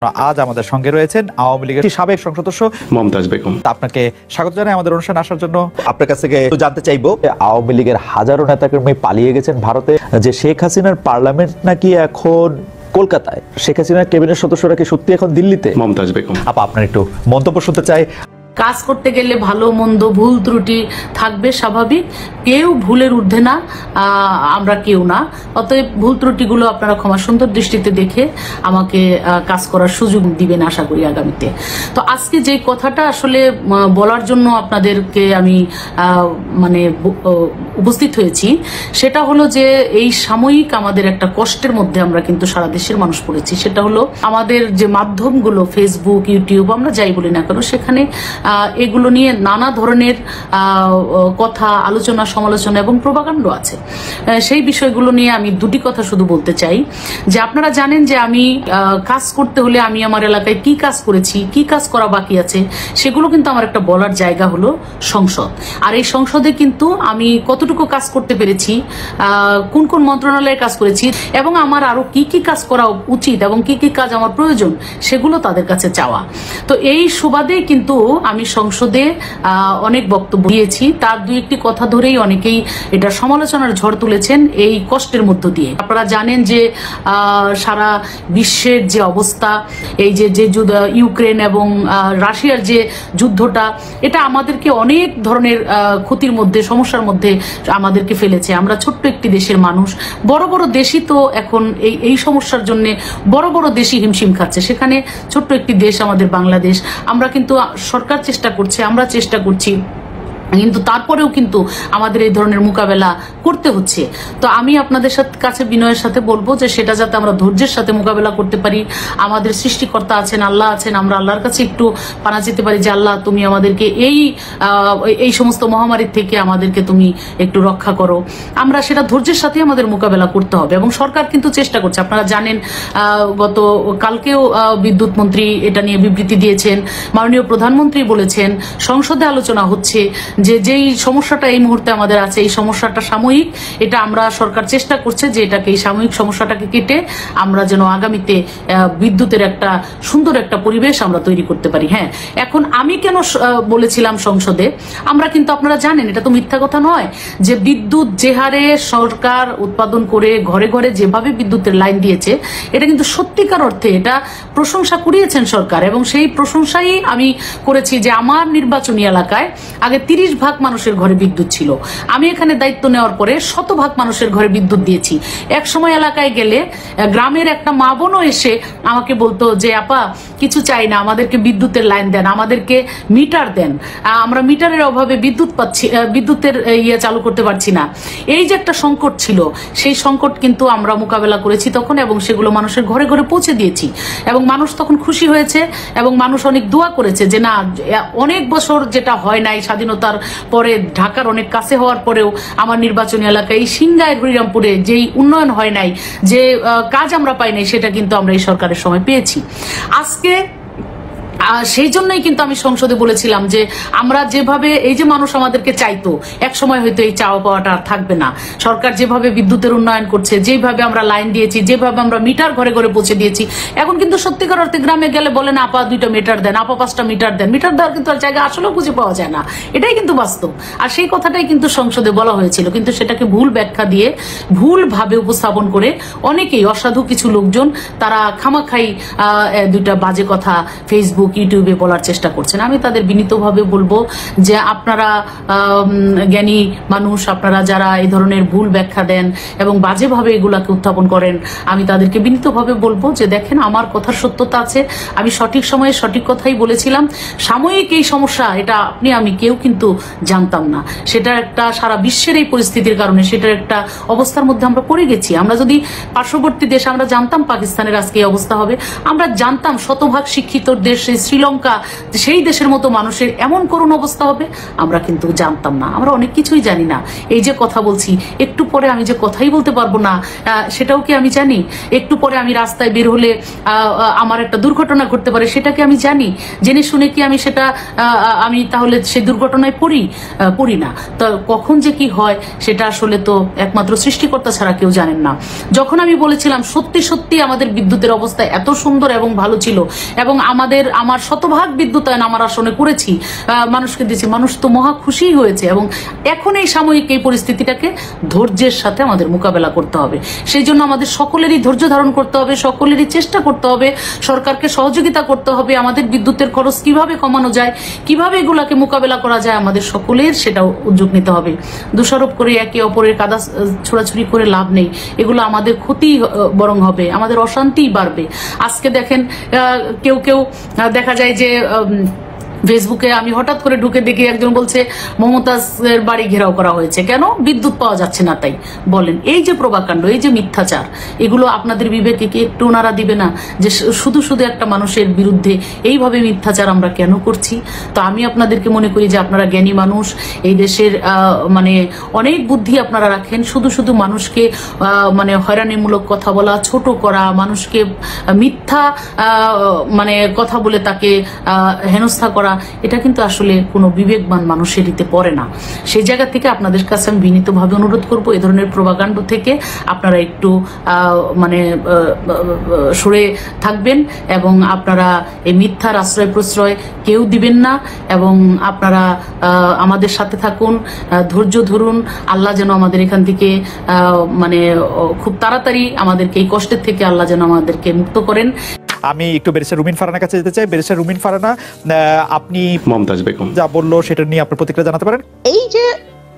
আজ আমাদের সঙ্গে রয়েছেন আওয়ামী লীগের সাবেক সংসদ সদস্য মমতাজ বেগম। আপনাকে স্বাগত জানাই আমাদের অনুষ্ঠানে আসার জন্য। আপনার কাছ থেকে জানতে চাইবো, আওয়ামী লীগের হাজারো নেতাকর্মী পালিয়ে গেছেন ভারতে, যে শেখ হাসিনার পার্লামেন্ট নাকি এখন কলকাতায়, শেখ হাসিনার ক্যাবিনেট সদস্যরা কি সত্যি এখন দিল্লিতে? মমতাজ বেগম, আপনার একটু মন্তব্য শুনতে চাই। কাজ করতে গেলে ভালো মন্দ ভুল ত্রুটি থাকবে, স্বাভাবিক। কেউ ভুলের ঊর্ধ্বে না, আমরা কেউ না। অতএব ভুল ত্রুটিগুলো আপনারা ক্ষমা সুন্দর দৃষ্টিতে দেখে আমাকে কাজ করার সুযোগ দিবেন আশা করি আগামীতে। তো আজকে যে কথাটা আসলে বলার জন্য আপনাদেরকে আমি উপস্থিত হয়েছি, সেটা হলো যে এই সাময়িক আমাদের একটা কষ্টের মধ্যে আমরা কিন্তু সারা দেশের মানুষ পড়েছি। সেটা হলো আমাদের যে মাধ্যমগুলো, ফেসবুক, ইউটিউব, আমরা যাই বলি না কেন, সেখানে এগুলো নিয়ে নানা ধরনের কথা, আলোচনা, সমালোচনা এবং প্রোপাগান্ড আছে। সেই বিষয়গুলো নিয়ে আমি দুটি কথা শুধু বলতে চাই যে আপনারা জানেন যে আমি কাজ করতে হলে আমি আমার এলাকায় কি কাজ করেছি, কি কাজ করা বাকি আছে, সেগুলো কিন্তু আমার একটা বলার জায়গা হলো সংসদ। আর এই সংসদে কিন্তু আমি কতটুকু কাজ করতে পেরেছি, কোন কোন মন্ত্রণালয়ে কাজ করেছি এবং আমার আরো কি কি কাজ করা উচিত এবং কি কি কাজ আমার প্রয়োজন, সেগুলো তাদের কাছে চাওয়া। তো এই সুবাদে কিন্তু আমি সংসদে অনেক বক্তব্য দিয়েছি। তার দুই একটি কথা ধরেই অনেকেই এটা সমালোচনার ঝড় তুলেছেন এই কষ্টের মধ্য দিয়ে। আপনারা জানেন যে সারা বিশ্বের যে অবস্থা, এই যে ইউক্রেন এবং রাশিয়ার যে যুদ্ধটা, এটা আমাদেরকে অনেক ধরনের ক্ষতির মধ্যে, সমস্যার মধ্যে আমাদেরকে ফেলেছে। আমরা ছোট্ট একটি দেশের মানুষ, বড় বড় দেশই তো এখন এই সমস্যার জন্য বড় বড় দেশই হিমশিম খাচ্ছে। সেখানে ছোট্ট একটি দেশ আমাদের বাংলাদেশ, আমরা কিন্তু সরকার চেষ্টা করছে, আমরা চেষ্টা করছি, কিন্তু তারপরেও কিন্তু আমাদের এই ধরনের মোকাবেলা করতে হচ্ছে। তো আমি আপনাদের কাছে বিনয়ের সাথে বলবো যে সেটা যাতে আমরা ধৈর্যের সাথে মোকাবেলা করতে পারি। আমাদের সৃষ্টিকর্তা আছেন, আল্লাহ আছেন, আমরা আল্লাহর কাছে একটু পানা যেতে পারি যে আল্লাহ, তুমি আমাদেরকে এই সমস্ত মহামারীর থেকে আমাদেরকে তুমি একটু রক্ষা করো। আমরা সেটা ধৈর্যের সাথে আমাদের মোকাবেলা করতে হবে এবং সরকার কিন্তু চেষ্টা করছে। আপনারা জানেন গত কালকেও বিদ্যুৎ মন্ত্রী এটা নিয়ে বিবৃতি দিয়েছেন, মাননীয় প্রধানমন্ত্রী বলেছেন, সংসদে আলোচনা হচ্ছে যে যেই সমস্যাটা এই মুহূর্তে আমাদের আছে, এই সমস্যাটা সাময়িক। এটা আমরা সরকার চেষ্টা করছে যে এটাকে, এই সাময়িক সমস্যাটাকে কেটে আমরা যেন আগামীতে বিদ্যুতের একটা সুন্দর একটা পরিবেশ আমরা তৈরি করতে পারি। হ্যাঁ, এখন আমি কেন বলেছিলাম সংসদে, আমরা কিন্তু আপনারা জানেন, এটা তো মিথ্যা কথা নয় যে বিদ্যুৎ যে হারে সরকার উৎপাদন করে ঘরে ঘরে যেভাবে বিদ্যুতের লাইন দিয়েছে, এটা কিন্তু সত্যিকার অর্থে এটা প্রশংসা কুড়িয়েছেন সরকার। এবং সেই প্রশংসাই আমি করেছি যে আমার নির্বাচনী এলাকায় আগে 30% মানুষের ঘরে বিদ্যুৎ ছিল, আমি এখানে দায়িত্ব নেওয়ার পরে 100% মানুষের ঘরে বিদ্যুৎ দিয়েছি। এক সময় এলাকায় গেলে গ্রামের একটা মা বোনও এসে আমাকে বলতো যে আপা, কিছু চাই না, আমাদেরকে বিদ্যুতের লাইন দেন, আমাদেরকে মিটার দেন, আমরা মিটারের অভাবে বিদ্যুতের চালু করতে পারছি না। এই যে একটা সংকট ছিল, সেই সংকট কিন্তু আমরা মোকাবেলা করেছি তখন এবং সেগুলো মানুষের ঘরে ঘরে পৌঁছে দিয়েছি এবং মানুষ তখন খুশি হয়েছে এবং মানুষ অনেক দোয়া করেছে যে না, অনেক বছর যেটা হয় নাই স্বাধীনতার পরে, ঢাকার অনেক কাছে হওয়ার পরেও আমার নির্বাচনী এলাকায় এই সিংগাই হরিরামপুরে যেই উন্নয়ন হয় নাই, যে কাজ আমরা পাই নাই, সেটা কিন্তু আমরা এই সরকারের সময় পেয়েছি। আজকে সেই জন্যই কিন্তু আমি সংসদে বলেছিলাম যে আমরা যেভাবে, এই যে মানুষ আমাদেরকে চাইতো, এক সময় হয়তো এই চাওয়া পাওয়াটা আর থাকবে না। সরকার যেভাবে বিদ্যুতের উন্নয়ন করছে, যেভাবে আমরা লাইন দিয়েছি, যেভাবে আমরা মিটার ঘরে ঘরে পৌঁছে দিয়েছি, এখন কিন্তু সত্যিকার অর্থে গ্রামে গেলে বলেন আপা 2টা মিটার দেন, আপা 5টা মিটার দেন। মিটার দেওয়ার কিন্তু আর জায়গা আসলেও খুঁজে পাওয়া যায় না, এটাই কিন্তু বাস্তব। আর সেই কথাটাই কিন্তু সংসদে বলা হয়েছিল, কিন্তু সেটাকে ভুল ব্যাখ্যা দিয়ে, ভুলভাবে উপস্থাপন করে অনেকেই, অসাধু কিছু লোকজন, তারা খামাখাই 2টা বাজে কথা ফেসবুক, ইউটিউবে বলার চেষ্টা করছেন। আমি তাদের বিনীতভাবে বলবো যে আপনারা জ্ঞানী মানুষ, আপনারা যারা এই ধরনের ভুল ব্যাখ্যা দেন এবং বাজেভাবে এগুলাকে উত্থাপন করেন, আমি তাদেরকে বিনীতভাবে বলবো যে দেখেন, আমার কথার সত্যতা আছে, আমি সঠিক সময়ে সঠিক কথাই বলেছিলাম। সাময়িক এই সমস্যা, এটা আপনি আমি কেউ কিন্তু জানতাম না, সেটা একটা সারা বিশ্বের এই পরিস্থিতির কারণে সেটার একটা অবস্থার মধ্যে আমরা পড়ে গেছি। আমরা যদি পার্শ্ববর্তী দেশ, আমরা জানতাম পাকিস্তানের আজকে এই অবস্থা হবে, আমরা জানতাম শতভাগ শিক্ষিত দেশ শ্রীলঙ্কা, সেই দেশের মতো মানুষের এমন করুণ অবস্থা হবে আমরা কিন্তু জানতাম না। আমরা অনেক কিছুই জানি না। এই যে কথা বলছি, একটু পরে আমি যে কথাই বলতে পারবো না সেটাও কি আমি জানি? একটু পরে আমি রাস্তায় বের হলে আমার একটা দুর্ঘটনা ঘটতে পারে, সেটা কি আমি জানি? জেনে শুনে কি আমি সেটা আমি তাহলে সেই দুর্ঘটনায় পড়ি না? তো কখন যে কি হয় সেটা আসলে তো একমাত্র সৃষ্টিকর্তা ছাড়া কেউ জানেন না। যখন আমি বলেছিলাম সত্যি সত্যি আমাদের বিদ্যুতের অবস্থা এত সুন্দর এবং ভালো ছিল, এবং আমার শতভাগ বিদ্যুতায়ন আমার আসনে করেছি, মানুষকে দিয়েছি, মানুষ তো মহা খুশি হয়েছে। এবং এখন এই সাময়িক এই পরিস্থিতিটাকে ধৈর্যের সাথে আমাদের মোকাবেলা করতে হবে। সেই জন্য আমাদের সকলেরই ধৈর্য ধারণ করতে হবে, সকলেরই চেষ্টা করতে হবে, সরকারকে সহযোগিতা করতে হবে। আমাদের বিদ্যুতের খরচ কিভাবে কমানো যায়, কিভাবে এগুলাকে মোকাবেলা করা যায়, আমাদের সকলের সেটাও উদ্যোগ নিতে হবে। দোষারোপ করে একে অপরের কাদা ছোড়াছুড়ি করে লাভ নেই। এগুলো আমাদের ক্ষতি বরং হবে, আমাদের অশান্তিই বাড়বে। আজকে দেখেন কেউ দেখা যায় যে ফেসবুকে আমি হঠাৎ করে ঢুকে দেখি একজন বলছে মমতাজের বাড়ি ঘেরাও করা হয়েছে, কেন? বিদ্যুৎ পাওয়া যাচ্ছে না তাই। বলেন, এই যে প্রভাকাণ্ড, এই যে মিথ্যাচার, এগুলো আপনাদের বিবেকে কি একটু ওনারা দিবে না যে শুধু শুধু একটা মানুষের বিরুদ্ধে এইভাবে মিথ্যাচার আমরা কেন করছি? তো আমি আপনাদেরকে মনে করি যে আপনারা জ্ঞানী মানুষ, এই দেশের মানে অনেক বুদ্ধি আপনারা রাখেন। শুধু শুধু মানুষকে মানে হয়রানিমূলক কথা বলা, ছোট করা, মানুষকে মিথ্যা মানে কথা বলে তাকে হেনস্থা করা, এটা কিন্তু আসলে কোনো বিবেকবান মানুষের দিতে পড়ে না। সেই জায়গা থেকে আপনাদের কাছে আমি বিনীতভাবে অনুরোধ করব, এই ধরনের প্রভাকাণ্ড থেকে আপনারা একটু মানে সরে থাকবেন, এবং আপনারা এই মিথ্যার আশ্রয় প্রশ্রয় কেউ দিবেন না, এবং আপনারা আমাদের সাথে থাকুন, ধৈর্য ধরুন। আল্লাহ যেন আমাদের এখান থেকে মানে খুব তাড়াতাড়ি আমাদেরকে এই কষ্টের থেকে আল্লাহ যেন আমাদেরকে মুক্ত করেন। আমি একটু ব্যারিস্টার রুমিন ফারহানার কাছে যেতে চাই। ব্যারিস্টার রুমিন ফারহানা, আপনি মমতাজ বেগম যা বললো সেটা নিয়ে আপনার প্রতিক্রিয়া জানাতে পারেন। এই যে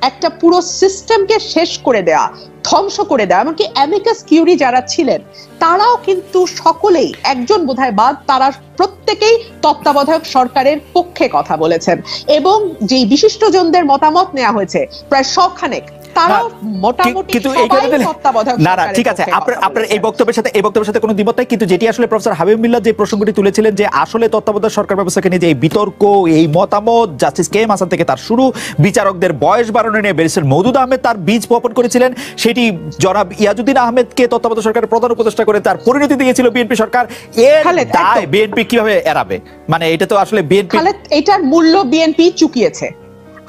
একটা পুরো সিস্টেমকে শেষ করে দেয়া, ধ্বংস করে দেয়া, এমনকি অ্যামিকাস কিউরি যারা ছিলেন তারাও কিন্তু সকলেই, একজন বোধহয় বাদ, তারা প্রত্যেকেই তত্ত্বাবধায়ক সরকারের পক্ষে কথা বলেছেন, এবং যেই বিশিষ্টজনদের মতামত নেওয়া হয়েছে প্রায় শখানেক, তারা মোটামুটি সবাই তত্ত্বাবধায়ক। না না, ঠিক আছে, আপনার এই বক্তব্যের সাথে কোনো দ্বিমত নাই, কিন্তু যেটি আসলে প্রফেসর হাবিব মিল্লাত যে প্রসঙ্গটি তুলেছিলেন যে আসলে তত্ত্বাবধায়ক সরকার ব্যবস্থাকে নিয়ে যে এই বিতর্ক, এই মতামত জাস্টিস কে এম হাসান থেকে তার শুরু, বিচারকদের বয়স বাড়ানো নিয়ে ব্যারিস্টার মওদুদ আহমেদ তার বীজ বপন করেছিলেন, সেটি জনাব ইয়াজউদ্দিন আহমেদকে তত্ত্বাবধায়ক সরকারের প্রধান উপদেষ্টা করে তার পরিণতি দিয়েছিল বিএনপি সরকার। এর দায় বিএনপি কিভাবে এড়াবে? মানে এটা তো আসলে বিএনপি, এটার মূল্য বিএনপি চুকিয়েছে।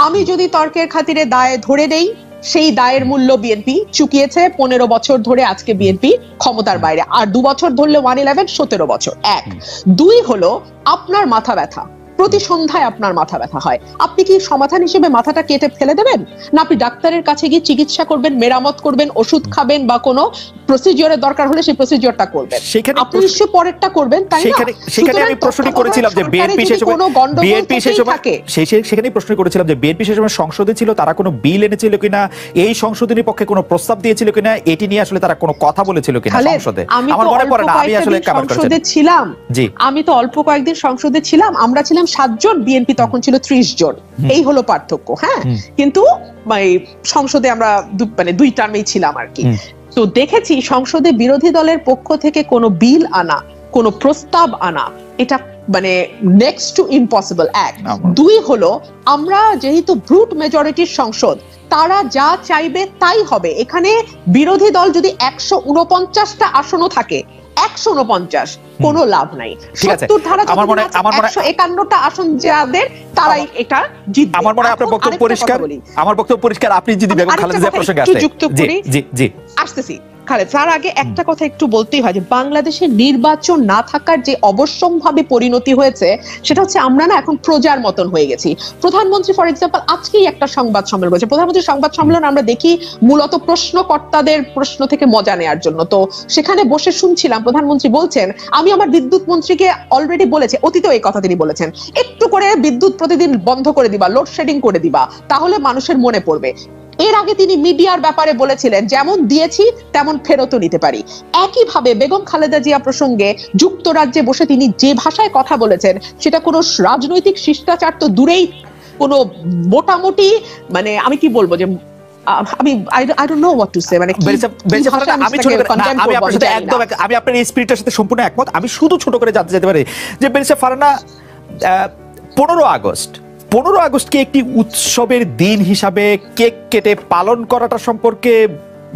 আমি যদি তর্কের খাতিরে দায় ধরে নেই, সেই দায়ের মূল্য বিএনপি চুকিয়েছে। 15 বছর ধরে আজকে বিএনপি ক্ষমতার বাইরে, আর 2 বছর ধরলে 111 17 বছর। 1 2 হলো আপনার মাথা ব্যথা, প্রতি সন্ধ্যায় আপনার মাথা ব্যথা হয়, আপনি কি সমাধান হিসেবে মাথাটা কেটে ফেলে দেবেন? না আপনি ডাক্তারের কাছে গিয়ে চিকিৎসা করবেন, মেরামত করবেন, ওষুধ খাবেন, বা কোনো প্রসিডিওরের দরকার হলে সেই প্রসিডিওরটা করবেন, আপনি নিশ্চয়ই পরেরটা করবেন, তাই না? সেখানে আমি প্রশ্নটি করেছিলাম যে বিএনপি সেই সময় সেখানেই প্রশ্ন করেছিলাম যে বিএনপি সেই সময় সংসদে ছিল, তারা কোনো বিল এনেছিল কিনা, এই সংশোধনের পক্ষে কোনো প্রস্তাব দিয়েছিল কিনা, এটি নিয়ে আসলে তারা কোনো কথা বলেছিল কিনা সংসদে? আমার মনে পড়ে না, আমি আসলে সংসদে ছিলাম, আমি তো অল্প কয়েকদিন সংসদে ছিলাম, আমরা ছিলাম 7 জন, বিএনপি তখন ছিল 30 জন, এই হলো পার্থক্য। হ্যাঁ, কিন্তু সংসদে আমরা মানে 2 টার্মেই ছিলাম আর কি। তো দেখেছি সংসদে বিরোধী দলের পক্ষ থেকে কোনো বিল আনা, কোনো প্রস্তাব আনা, এটা মানে নেক্সট টু ইম্পসিবল। 1 2 হলো আমরা যেহেতু ব্রুট মেজরিটির সংসদ, তারা যা চাইবে তাই হবে। এখানে বিরোধী দল যদি 149টা আসনও থাকে, 149 কোনো লাভ নাই। 70 ধারা, আমার মনে 151টা আসন যাদের, তারাই এটা জিতবে। আমার মনে হয় আপনার বক্তব্য পরিষ্কার, আমার বক্তব্য পরিষ্কার। আপনি যদি বেগম খালেদা জিয়া প্রসঙ্গে আসেন, জি আসতেছি খালেদ, তার আগে একটা কথা একটু বলতেই হয় যে বাংলাদেশে নির্বাচন না থাকার যে অবশ্যম্ভাবী পরিণতি হয়েছে, সেটা হচ্ছে আমরা না এখন প্রজার মতন হয়ে গেছি। প্রধানমন্ত্রী ফর এক্সাম্পল আজকেই একটা সংবাদ সম্মেলন করেছে। প্রধানমন্ত্রীর সংবাদ সম্মেলন আমরা দেখি মূলত প্রশ্নকর্তাদের প্রশ্ন থেকে মজা নেওয়ার জন্য। তো সেখানে বসে শুনছিলাম প্রধানমন্ত্রী বলছেন, আমি আমার বিদ্যুৎ মন্ত্রীকে অলরেডি বলেছি, অতীতেও এই কথা তিনি বলেছেন, একটু করে বিদ্যুৎ প্রতিদিন বন্ধ করে দিবা, লোডশেডিং করে দিবা, তাহলে মানুষের মনে পড়বে। এর আগে তিনি মিডিয়ার ব্যাপারে বলেছিলেন, যেমন দিয়েছি তেমন ফেরতও নিতে পারি। একইভাবে বেগম খালেদা জিয়া প্রসঙ্গে যুক্তরাজ্যে বসে তিনি যে ভাষায় কথা বলেছেন, সেটা কোনো রাজনৈতিক শিষ্টাচার তো দূরেই, কোনো মোটামুটি মানে আমি কি বলবো যে I don't know what to say, মানে আমি আপনার এই স্পিরিটের সাথে সম্পূর্ণ একমত। আমি শুধু ছোট করে জানতে যেতে পারি যে বেরিসা ফারহানা 15 আগস্টকে একটি উৎসবের দিন হিসাবে কেক কেটে পালন করাটা সম্পর্কে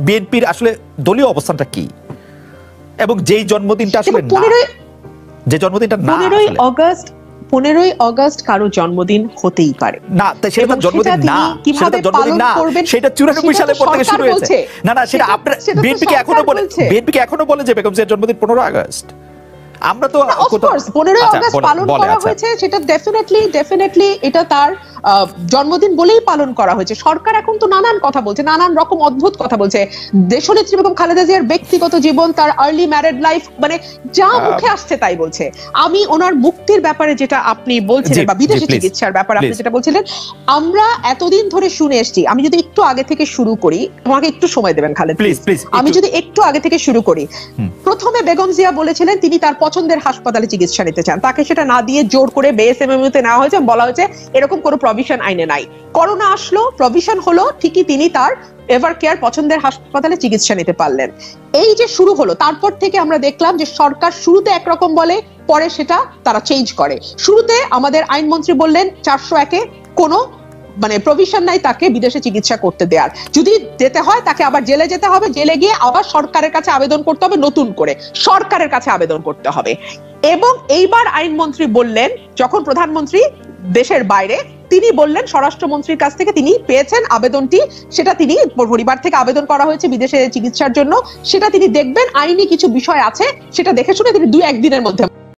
বিএনপির আসলে দলীয় অবস্থানটা কি, এবং যেই জন্মদিনটা আসলে যে জন্মদিনটা না 15ই অগস্ট কারো জন্মদিন হতেই পারে না, সেটা তার জন্মদিন না, সেটা জন্মদিন না, সেটা 94 সালের পর থেকে শুরু হয়েছে। না সেটা আপনার বিএনপিকে এখনো বলে যে বেগম জিয়ার জন্মদিন 15 আগস্ট। আমরা তো অফকোর্স 15 আগস্ট পালন করা হয়েছে, সেটা ডেফিনেটলি এটা তার জন্মদিন বলেই পালন করা হয়েছে। সরকার এখন তো নানান কথা বলছে, নানান রকম অদ্ভুত কথা বলছে। দেশনেত্রী বেগম খালেদা জিয়ার ব্যক্তিগত জীবন, তার আর্লি ম্যারিড লাইফ, মানে যা মুখে আসছে তাই বলছে। আমি ওনার মুক্তির ব্যাপারে যেটা আপনি বলছিলেন বা বিদেশি চিকিৎসার ব্যাপারে আপনি যেটা বলছিলেন, আমরা এতদিন ধরে শুনে এসেছি। আমি যদি একটু আগে থেকে শুরু করি, আমাকে একটু সময় দেবেন খালেদ প্লিজ। আমি যদি একটু আগে থেকে শুরু করি, প্রথমে বেগম জিয়া বলেছিলেন তিনি তার পছন্দের হাসপাতালে চিকিৎসা নিতে চান, তাকে সেটা না দিয়ে জোর করে বিএসএমএমইউতে নেওয়া হয়েছে, বলা হয়েছে এরকম কোনো প্রভিশন আইনে নাই। করোনা আসলো, প্রভিশন হলো, ঠিকই তিনি তার এভার কেয়ার পছন্দের হাসপাতালে চিকিৎসা নিতে পারলেন। এই যে শুরু হলো, তারপর থেকে আমরা দেখলাম যে সরকার শুরুতে একরকম বলে, পরে সেটা তারা চেঞ্জ করে। শুরুতে আমাদের আইনমন্ত্রী বললেন 401-এ কোনো মানে প্রভিশন নাই তাকে বিদেশে চিকিৎসা করতে দেওয়ার, যদি যেতে হয় তাকে আবার জেলে যেতে হবে, জেলে গিয়ে আবার সরকারের কাছে আবেদন করতে হবে, নতুন করে সরকারের কাছে আবেদন করতে হবে। এবং এইবার আইনমন্ত্রী বললেন, যখন প্রধানমন্ত্রী দেশের বাইরে, তিনি বললেন স্বরাষ্ট্রমন্ত্রীর কাছ থেকে তিনি পেয়েছেন আবেদনটি, সেটা তিনি পরিবার থেকে আবেদন করা হয়েছে বিদেশে চিকিৎসার জন্য, সেটা তিনি দেখবেন, আইনি কিছু বিষয় আছে, সেটা দেখে শুনে তিনি 2-1 দিনের মধ্যে